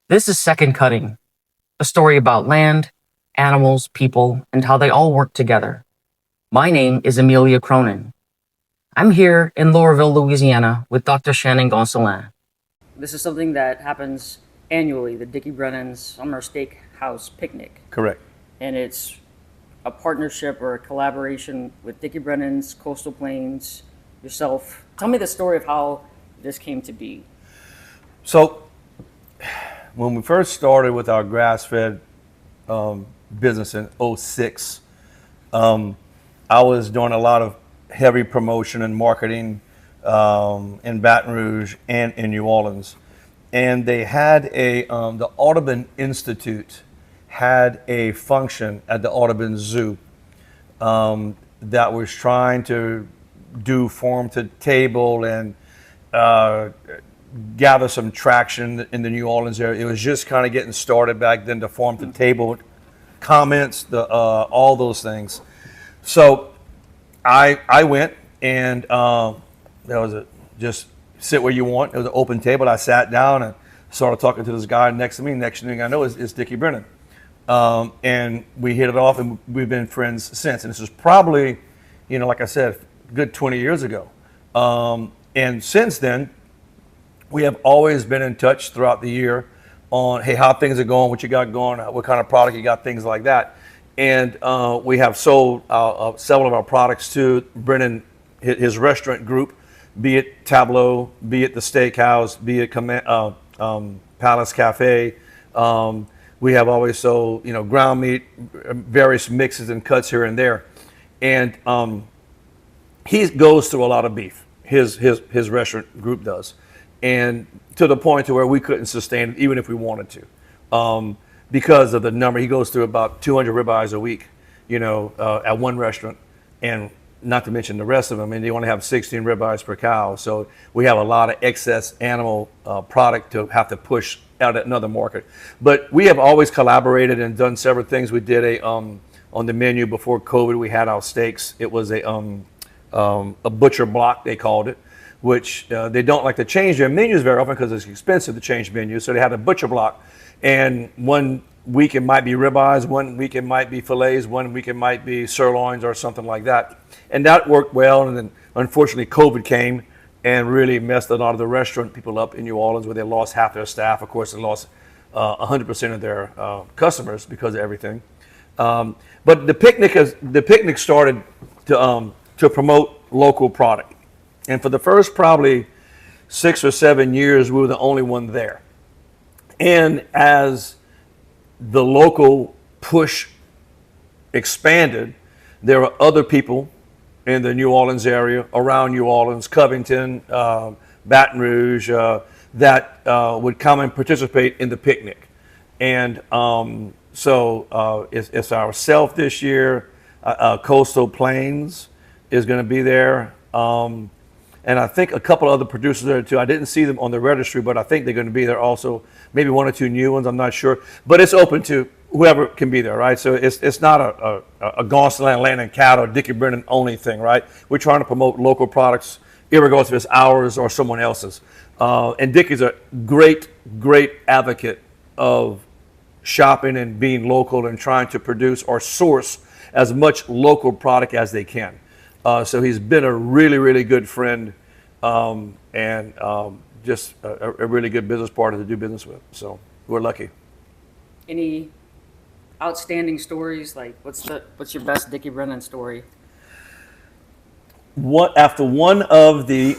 This is Second Cutting, a story about land, animals, people, and how they all work together. My name is Amelia Cronin. I'm here in Lowerville, Louisiana with Dr. Shannon Gonsoulin. This is something that happens annually, the Dickie Brennan's Summer Steakhouse Picnic. Correct. And it's a partnership or a collaboration with Dickie Brennan's, Coastal Plains, yourself. Tell me the story of how this came to be. So when we first started with our grass-fed business in '06, I was doing a lot of heavy promotion and marketing in Baton Rouge and in New Orleans. And they had the Audubon Institute had a function at the Audubon Zoo that was trying to do farm to table and gather some traction in the New Orleans area. It was just kind of getting started back then, the farm to table comments, all those things. So I went, and there was just sit where you want. It was an open table. I sat down and started talking to this guy next to me. Next thing I know is Dickie Brennan. And we hit it off, and we've been friends since. And this is probably, like I said, a good 20 years ago. And since then, we have always been in touch throughout the year on, hey, how things are going, what you got going, what kind of product you got, things like that. And we have sold several of our products to Brennan, his restaurant group, be it Tableau, be it the Steakhouse, be it Palace Cafe. We have always sold, ground meat, various mixes and cuts here and there. And he goes through a lot of beef. His restaurant group does. And to the point to where we couldn't sustain it even if we wanted to. Because of the number, he goes through about 200 ribeyes a week, at one restaurant, and not to mention the rest of them. And they only have 16 ribeyes per cow, so we have a lot of excess animal product to have to push out at another market. But we have always collaborated and done several things. We did on the menu before COVID. We had our steaks. It was a butcher block, they called it, which they don't like to change their menus very often because it's expensive to change menus. So they had a butcher block. And one week it might be ribeyes, one week it might be fillets, one week it might be sirloins or something like that. And that worked well. And then unfortunately COVID came and really messed a lot of the restaurant people up in New Orleans, where they lost half their staff. Of course, they lost 100% of their customers because of everything. But the picnic started to promote local product. And for the first probably 6 or 7 years, we were the only one there. And as the local push expanded, there were other people in the New Orleans area, around New Orleans, Covington, Baton Rouge, that would come and participate in the picnic. And so it's ourselves this year. Coastal Plains is going to be there. And I think a couple other producers there too. I didn't see them on the registry, but I think they're going to be there also. Maybe 1 or 2 new ones, I'm not sure. But it's open to whoever can be there, right? So it's not a Gonsoulin Land and Cattle, Dickie Brennan only thing, right? We're trying to promote local products, irregardless if it's ours or someone else's. And Dickie's a great advocate of shopping and being local and trying to produce or source as much local product as they can. So he's been a really good friend, and just a really good business partner to do business with. So we're lucky. Any outstanding stories? Like, what's your best Dickie Brennan story? After one of the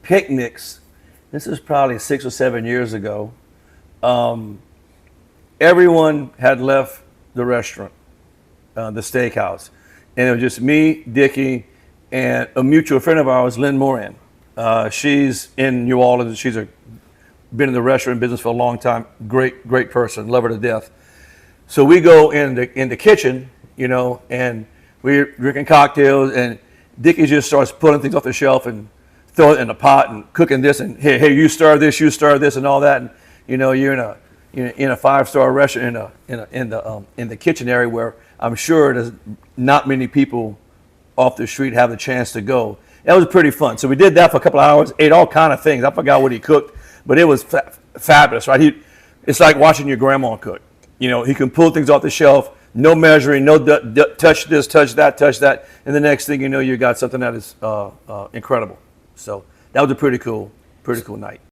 picnics, this is probably 6 or 7 years ago, everyone had left the restaurant, the steakhouse. And it was just me, Dickie, and a mutual friend of ours, Lynn Moran. She's in New Orleans. She's been in the restaurant business for a long time. Great person. Love her to death. So we go in the kitchen, and we're drinking cocktails, and Dickie just starts pulling things off the shelf and throwing it in the pot and cooking this, and hey, you stir this, and all that. And you're in a 5-star restaurant in the kitchen area where I'm sure there's not many people off the street have the chance to go. That was pretty fun. So we did that for a couple of hours, ate all kind of things. I forgot what he cooked, but it was fabulous, right? It's like watching your grandma cook. You know, he can pull things off the shelf, no measuring, no touch this, touch that, and the next thing you know, you got something that is incredible. So that was a pretty cool night.